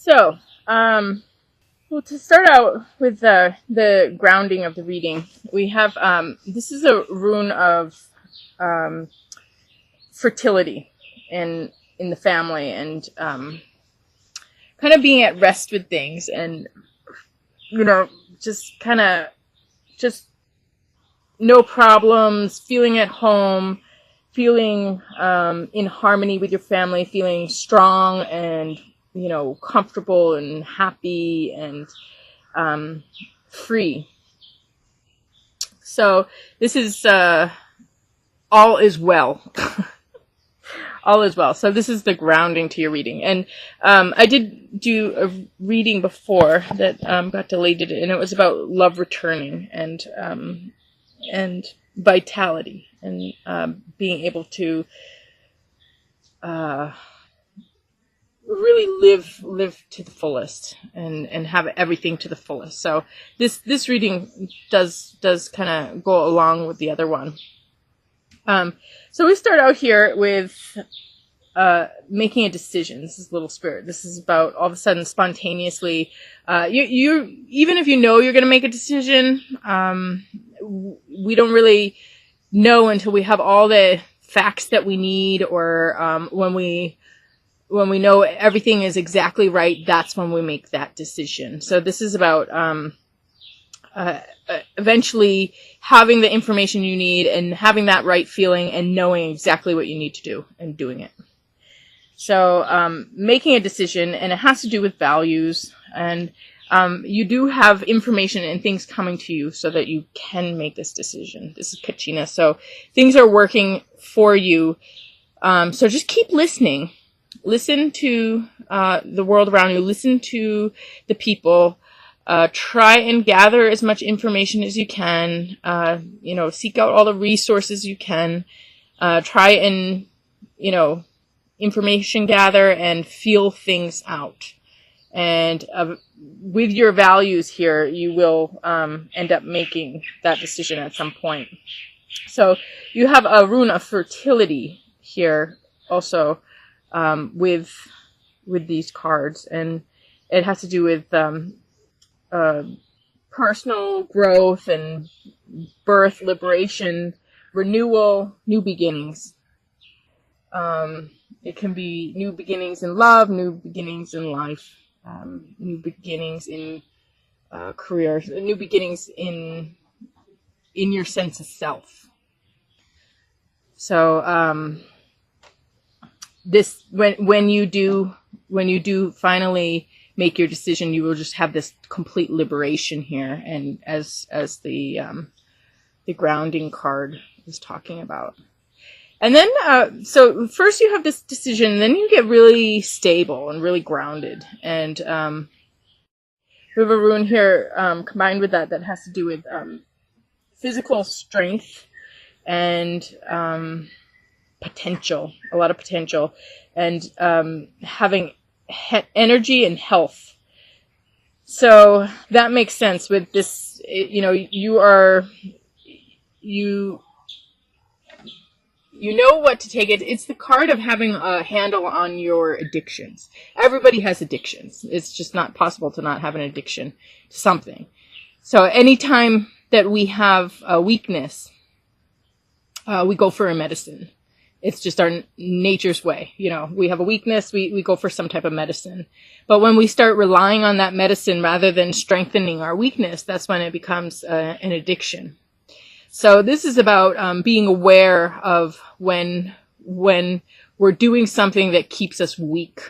So, well, to start out with the grounding of the reading, we have this is a rune of um, fertility in the family, and kind of being at rest with things, and just kind of just no problems, feeling at home, feeling in harmony with your family, feeling strong and comfortable and happy and free. So this is all is well. All is well. So this is the grounding to your reading. And I did do a reading before that got deleted, and it was about love returning and vitality and being able to really live to the fullest and have everything to the fullest. So this reading does kind of go along with the other one. So we start out here with making a decision. This is Little Spirit. This is about all of a sudden spontaneously. You even if you know you're going to make a decision, we don't really know until we have all the facts that we need, or when we know everything is exactly right. That's when we make that decision. So this is about eventually having the information you need and having that right feeling and knowing exactly what you need to do and doing it. So making a decision, and it has to do with values, and you do have information and things coming to you so that you can make this decision. This is Kachina. So things are working for you. So just keep listening. Listen to the world around you. Listen to the people. Try and gather as much information as you can. Seek out all the resources you can. Try and, information gather and feel things out. And with your values here, you will end up making that decision at some point. So you have a rune of fertility here also with these cards, and it has to do with personal growth and birth, liberation, renewal, new beginnings. It can be new beginnings in love, new beginnings in life, new beginnings in careers, new beginnings in your sense of self. So this when you do finally make your decision, you will just have this complete liberation here, and as the grounding card is talking about. And then, so first you have this decision, then you get really stable and really grounded. And we have a rune here combined with that has to do with physical strength and potential, a lot of potential, and having energy and health. So that makes sense with this. You know what to take it. It's the card of having a handle on your addictions. Everybody has addictions. It's just not possible to not have an addiction to something. So anytime that we have a weakness, we go for a medicine. It's just our nature's way. We have a weakness, we go for some type of medicine. But when we start relying on that medicine rather than strengthening our weakness, that's when it becomes an addiction. So this is about being aware of when we're doing something that keeps us weak,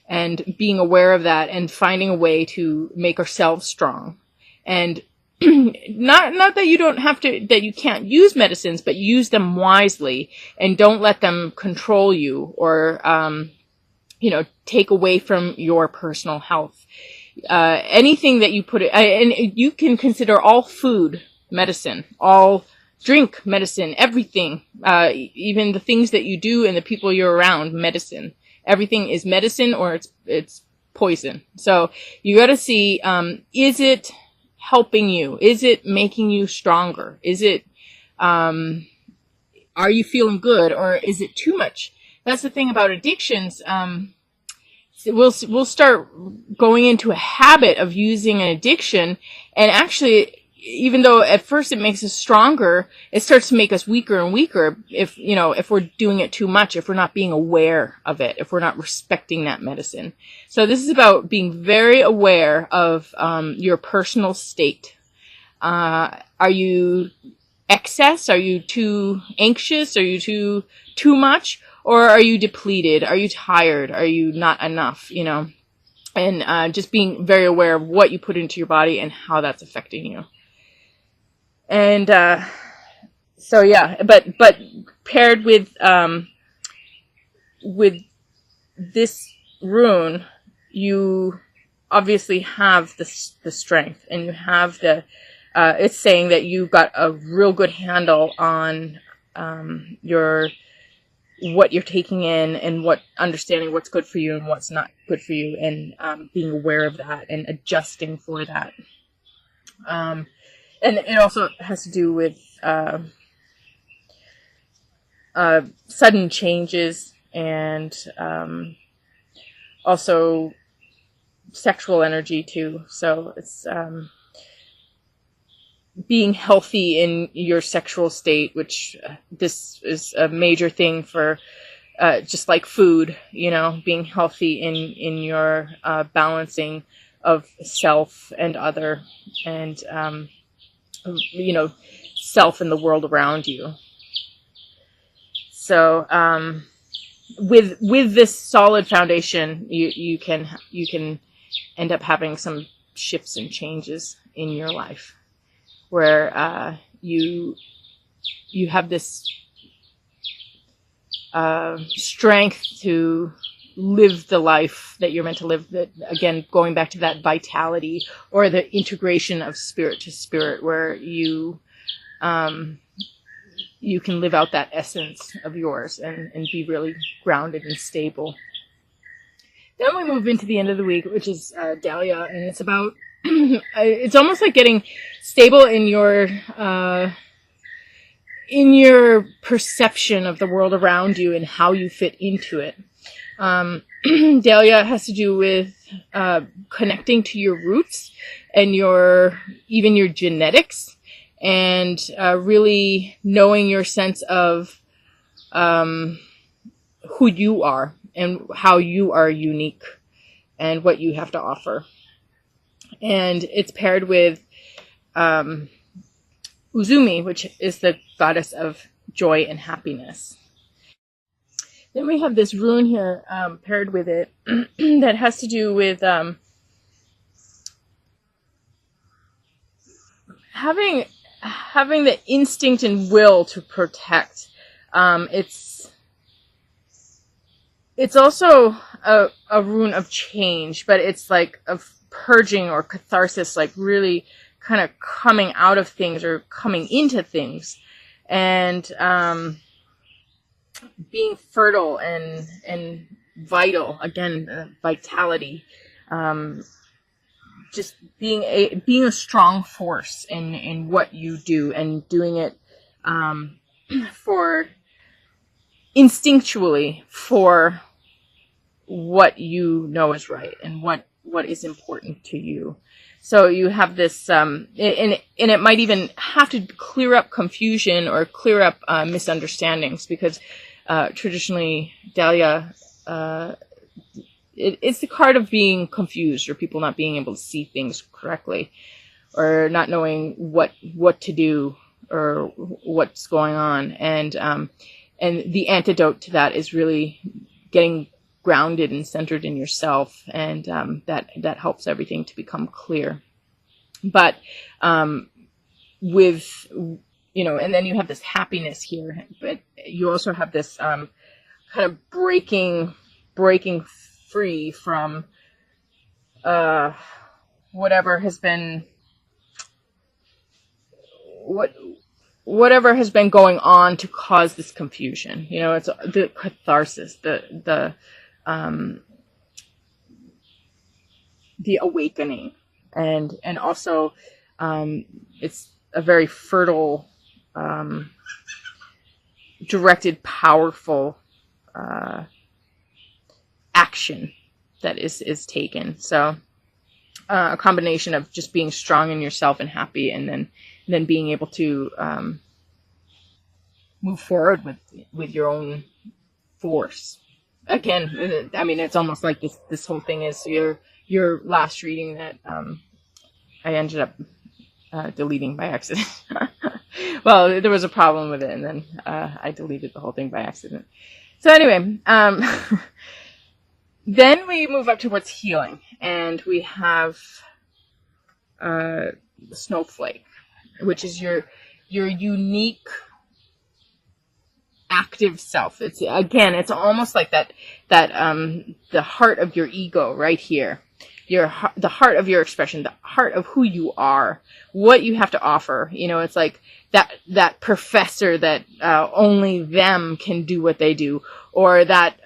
and being aware of that and finding a way to make ourselves strong. And not that you don't have to, that you can't use medicines, but use them wisely and don't let them control you or, take away from your personal health. Anything that you put it, and you can consider all food medicine, all drink medicine, everything, even the things that you do and the people you're around, medicine. Everything is medicine or it's poison. So you got to see, is it helping you? Is it making you stronger? Is it, are you feeling good, or is it too much? That's the thing about addictions. we'll start going into a habit of using an addiction, and actually, even though at first it makes us stronger, it starts to make us weaker and weaker if we're doing it too much, if we're not being aware of it, if we're not respecting that medicine. So this is about being very aware of your personal state. Are you excess? Are you too anxious? Are you too much? Or are you depleted? Are you tired? Are you not enough? And just being very aware of what you put into your body and how that's affecting you. And so yeah, but paired with this rune, you obviously have the strength, and you have the. It's saying that you've got a real good handle on what you're taking in, and understanding what's good for you and what's not good for you, and being aware of that and adjusting for that. And it also has to do with sudden changes, and also sexual energy too. So it's being healthy in your sexual state, which this is a major thing for just like food, being healthy in your balancing of self and other, and self and the world around you. So with this solid foundation, you can end up having some shifts and changes in your life, where you have this strength to live the life that you're meant to live. That, again, going back to that vitality, or the integration of spirit to spirit, where you can live out that essence of yours and be really grounded and stable. Then we move into the end of the week, which is Dahlia, and it's about it's almost like getting stable in your perception of the world around you and how you fit into it. Dahlia has to do with connecting to your roots and even your genetics, and really knowing your sense of who you are and how you are unique and what you have to offer. And it's paired with Uzumi, which is the goddess of joy and happiness. Then we have this rune here paired with it that has to do with having the instinct and will to protect. It's also a rune of change, but it's like of purging or catharsis, like really kind of coming out of things or coming into things, and being fertile and vital. Again, vitality. Just being a strong force in what you do, and doing it for instinctually for what you know is right and what is important to you. So you have this, and it might even have to clear up confusion or clear up misunderstandings, because traditionally Dahlia, it's the card of being confused, or people not being able to see things correctly, or not knowing what to do or what's going on. And the antidote to that is really getting grounded and centered in yourself, and that helps everything to become clear. But with and then you have this happiness here, but you also have this kind of breaking free from whatever has been going on to cause this confusion. It's the catharsis, the awakening, and also it's a very fertile, directed, powerful action that is taken. So a combination of just being strong in yourself and happy, and then being able to move forward with your own force. Again, I mean, it's almost like this whole thing is your last reading that I ended up deleting by accident. Well, there was a problem with it, and then I deleted the whole thing by accident. So anyway, then we move up towards healing, and we have the snowflake, which is your unique active self. It's almost like that the heart of your ego right here. The heart of your expression, the heart of who you are, what you have to offer. It's like that professor that only them can do what they do, or that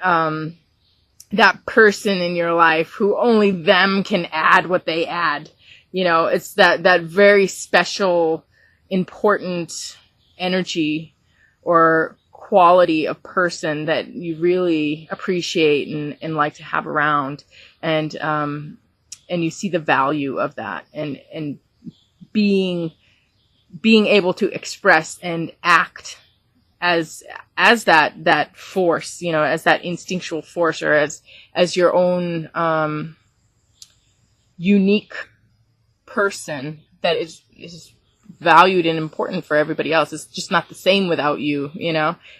person in your life who only them can add what they add. It's that very special, important energy or quality of person that you really appreciate and like to have around, and you see the value of that, and being able to express and act as that force, as that instinctual force, or as your own unique person that is valued and important for everybody else. It's just not the same without you.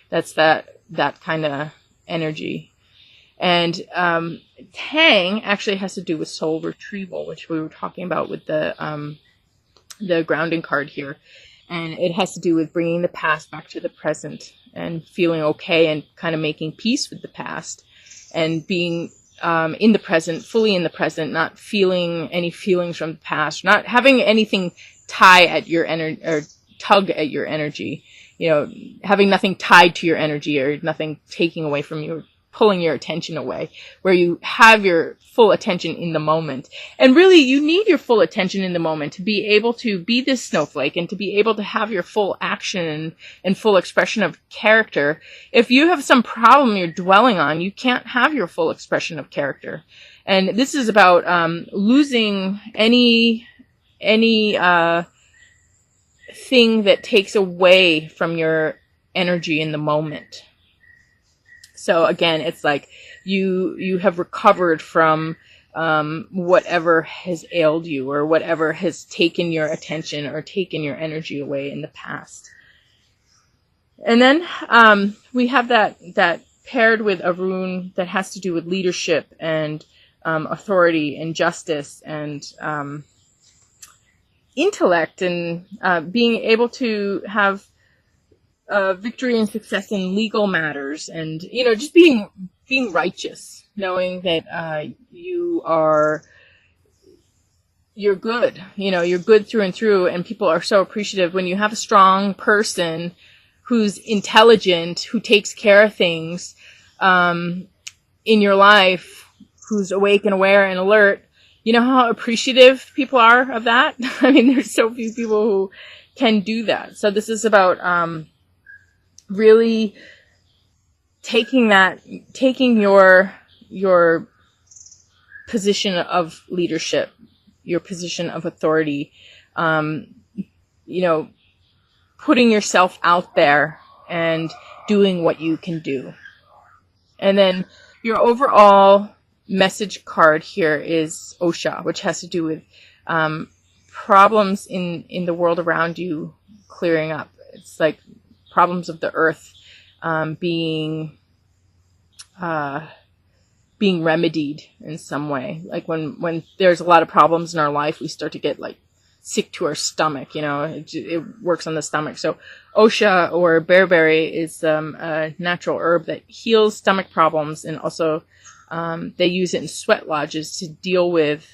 That's that kind of energy. And Tang actually has to do with soul retrieval, which we were talking about with the grounding card here. And it has to do with bringing the past back to the present and feeling okay and kind of making peace with the past, and being in the present, fully in the present, not feeling any feelings from the past, not having anything tie at your energy or tug at your energy, having nothing tied to your energy or nothing taking away from you, pulling your attention away, where you have your full attention in the moment. And really, you need your full attention in the moment to be able to be this snowflake and to be able to have your full action and full expression of character. If you have some problem you're dwelling on, you can't have your full expression of character. And this is about losing any thing that takes away from your energy in the moment. So again, it's like you have recovered from whatever has ailed you, or whatever has taken your attention or taken your energy away in the past. And then we have that paired with a rune that has to do with leadership and authority and justice and intellect, and being able to have victory and success in legal matters, and just being righteous, knowing that you're good, you're good through and through, and people are so appreciative when you have a strong person who's intelligent, who takes care of things in your life, who's awake and aware and alert. You know how appreciative people are of that? I mean, there's so few people who can do that. So this is about really taking your position of leadership, your position of authority, putting yourself out there and doing what you can do. And then your overall message card here is Osha, which has to do with problems in the world around you clearing up. It's like problems of the earth being remedied in some way. Like when there's a lot of problems in our life, we start to get like sick to our stomach, it works on the stomach. So Osha or bearberry is a natural herb that heals stomach problems, and also they use it in sweat lodges to deal with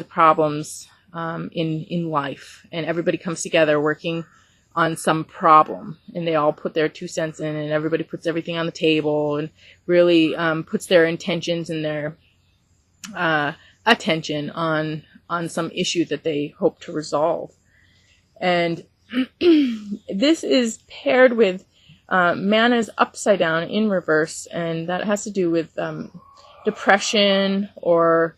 problems in life. And everybody comes together working on some problem, and they all put their 2 cents in, and everybody puts everything on the table and really puts their intentions and their attention on some issue that they hope to resolve. And this is paired with mana is upside down in reverse, and that has to do with depression or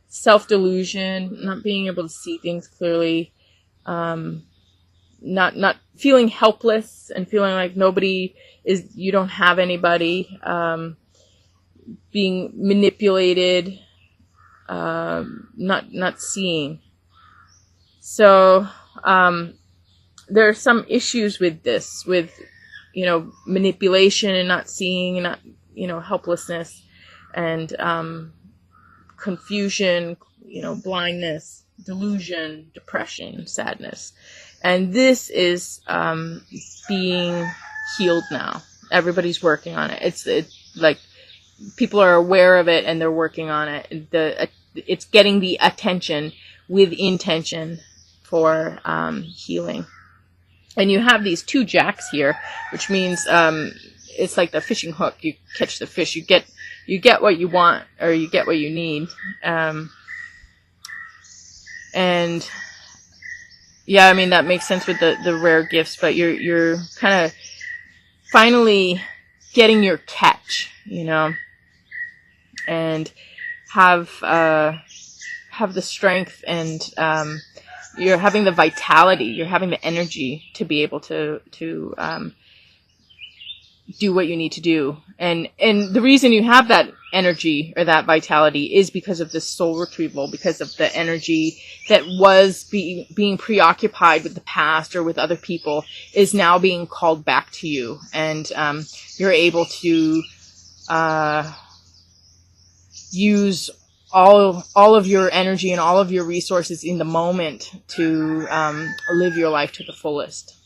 self-delusion, not being able to see things clearly, not feeling helpless and feeling like you don't have anybody, being manipulated, not seeing. So there are some issues with this, with manipulation and not seeing, not helplessness, and confusion, blindness, delusion, depression, sadness. And this is being healed now. Everybody's working on it. It's like people are aware of it and they're working on it. It's getting the attention with intention for healing. And you have these 2 jacks here, which means it's like the fishing hook. You catch the fish. You get what you want, or you get what you need. And yeah, I mean, that makes sense with the rare gifts, but you're kind of finally getting your catch, and have the strength, and you're having the vitality, you're having the energy to be able to do what you need to do. And the reason you have that energy or that vitality is because of this soul retrieval, because of the energy that was being preoccupied with the past or with other people is now being called back to you. And you're able to use all of your energy and all of your resources in the moment to live your life to the fullest.